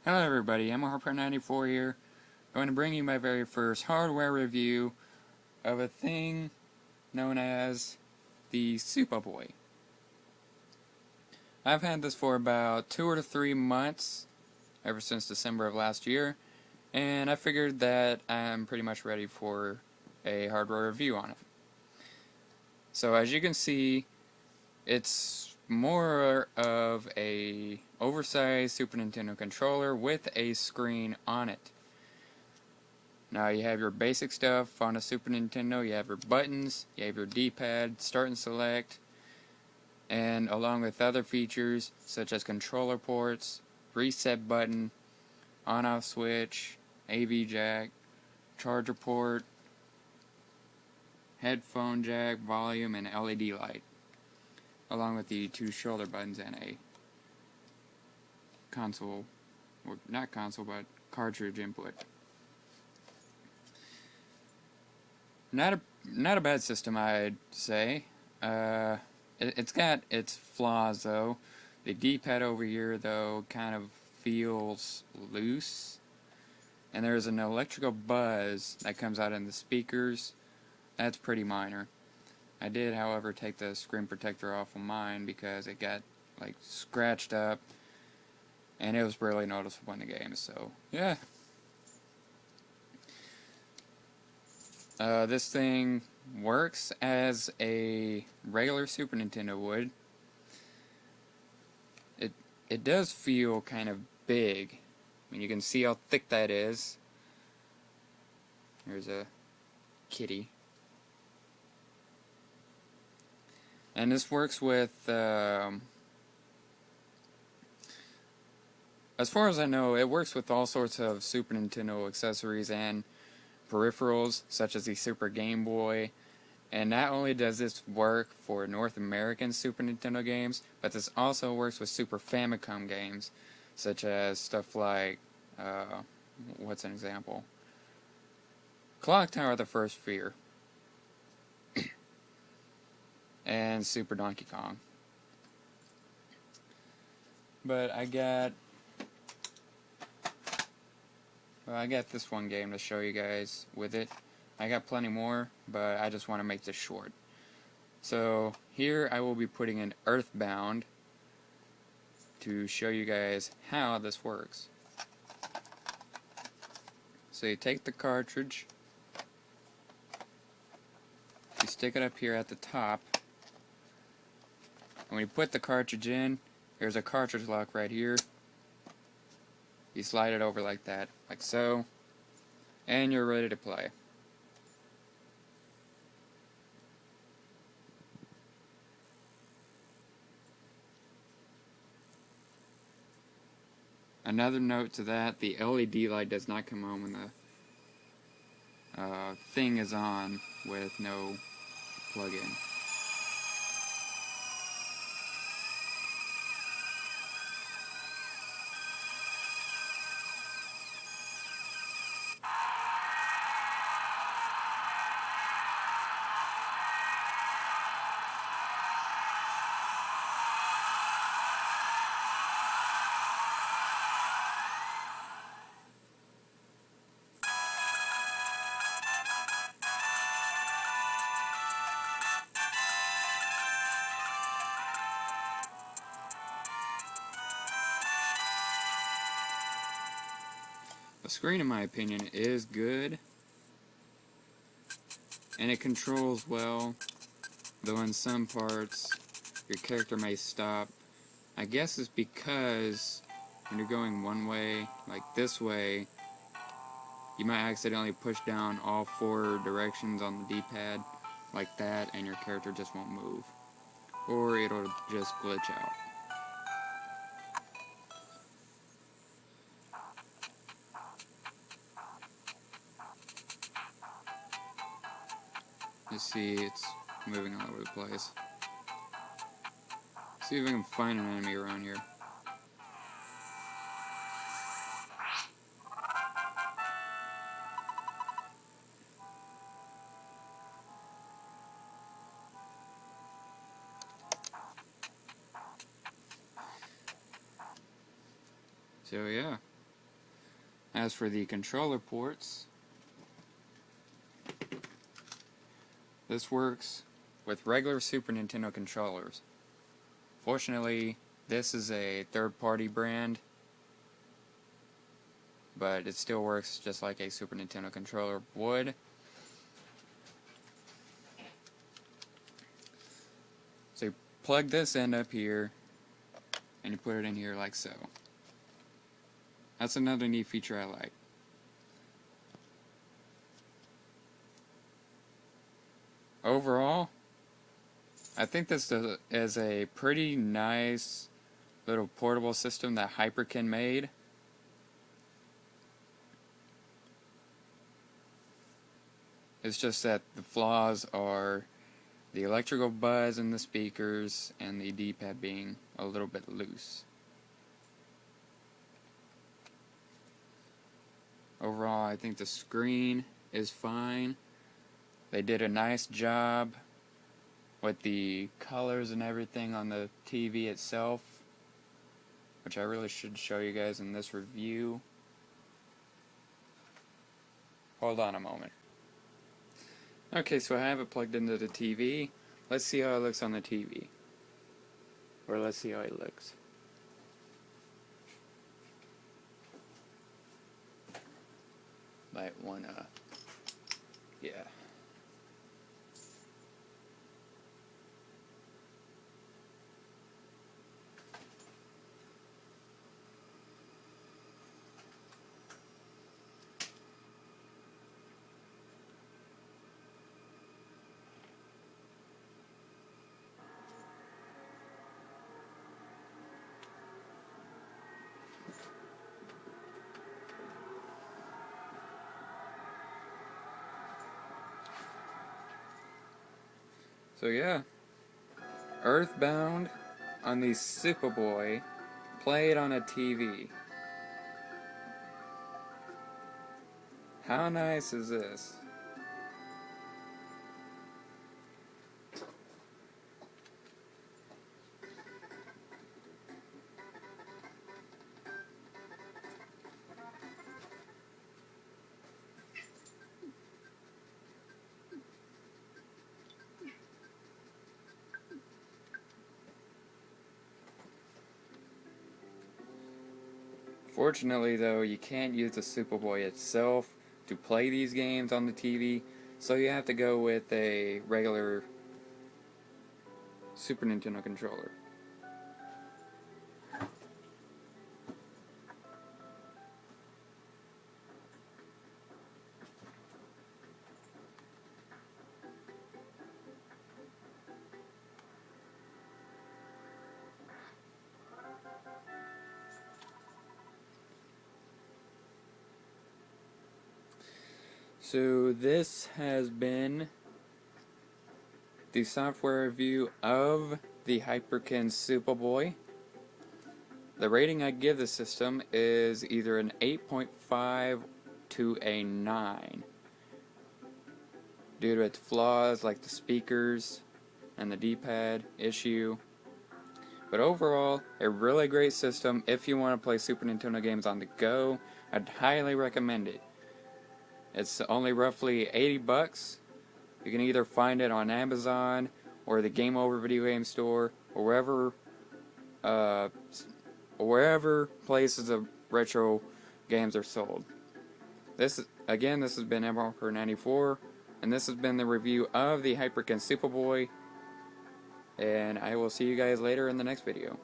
Hello everybody, I'm Hyperkin here, going to bring you my very first hardware review of a thing known as the Supaboy. I've had this for about 2 or 3 months, ever since December of last year, and I figured that I'm pretty much ready for a hardware review on it. So as you can see, it's more of a oversized Super Nintendo controller with a screen on it. Now you have your basic stuff on a Super Nintendo. You have your buttons, you have your D-pad, start and select, and along with other features such as controller ports, reset button, on-off switch, AV jack, charger port, headphone jack, volume, and LED light, along with the 2 shoulder buttons and a console, or not console, but cartridge input. Not a bad system, I'd say. It's got its flaws though. The D-pad over here though kind of feels loose, and there's an electrical buzz that comes out in the speakers. That's pretty minor. I did, however, take the screen protector off of mine because it got like scratched up, and it was really noticeable in the game. So yeah. This thing works as a regular Super Nintendo would. It does feel kind of big. I mean, you can see how thick that is. There's a kitty. And this works with, as far as I know, it works with all sorts of Super Nintendo accessories and peripherals, such as the Super Game Boy. And not only does this work for North American Super Nintendo games, but this also works with Super Famicom games, such as stuff like, what's an example? Clock Tower: The First Sphere, and Super Donkey Kong. But I got this one game to show you guys with it. I got plenty more, but I just want to make this short. So here I will be putting in Earthbound to show you guys how this works. So you take the cartridge, you stick it up here at the top, and when you put the cartridge in, there's a cartridge lock right here. You slide it over like that, like so, and you're ready to play. Another note to that, the LED light does not come on when the thing is on with no plug-in. The screen, in my opinion, is good, and it controls well, though in some parts your character may stop. I guess it's because when you're going one way, like this way, you might accidentally push down all 4 directions on the D-pad like that, and your character just won't move, or it'll just glitch out. You see, it's moving all over the place. See if I can find an enemy around here. So yeah, As for the controller ports, this works with regular Super Nintendo controllers. Fortunately, this is a third-party brand, but it still works just like a Super Nintendo controller would. So you plug this end up here, and you put it in here like so. That's another neat feature I like. Overall, I think this is a pretty nice little portable system that Hyperkin made. It's just that the flaws are the electrical buzz in the speakers and the D-pad being a little bit loose. Overall, I think the screen is fine. They did a nice job with the colors and everything on the TV itself, which I really should show you guys in this review. Hold on a moment. Okay, so I have it plugged into the TV. Let's see how it looks on the TV. Or let's see how it looks. Might wanna... yeah. So yeah, Earthbound on the Supaboy, played on a TV. How nice is this? Fortunately though, you can't use the Supaboy itself to play these games on the TV, so you have to go with a regular Super Nintendo controller. So this has been the software review of the Hyperkin Supaboy. The rating I give the system is either an 8.5 to a 9 due to its flaws like the speakers and the D-pad issue. But overall, a really great system. If you want to play Super Nintendo games on the go, I'd highly recommend it. It's only roughly 80 bucks. You can either find it on Amazon or the Game Over video game store or wherever places of retro games are sold. This has been MRP94, and this has been the review of the Hyperkin Supaboy, and I will see you guys later in the next video.